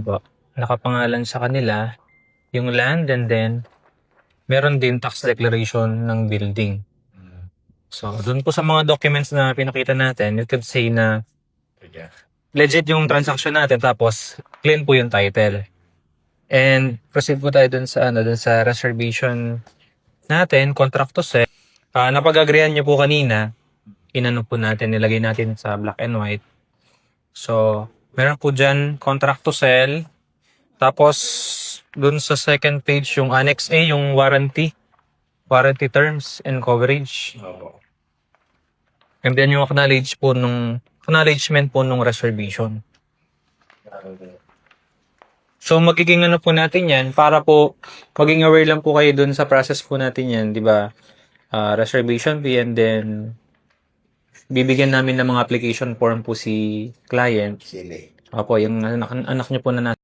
po, nakapangalan sa kanila yung land, and then meron din tax declaration ng building. So, dun po sa mga documents na pinakita natin, you could say na legit yung transaction natin, tapos clean po yung title. And proceed po tayo dun sa reservation natin, contract to sell. Napag-agreean niyo po kanina, inano po natin, nilagay natin sa black and white. So, meron po dyan contract to sell. Tapos, dun sa second page, yung Annex A, yung warranty terms and coverage. And then yung acknowledgement po nung reservation. So, magiging ano po natin yan, para po maging aware lang po kayo dun sa process po natin yan, di ba? Reservation fee, and then bibigyan namin ng mga application form po si client. Opo, yung anak niyo po na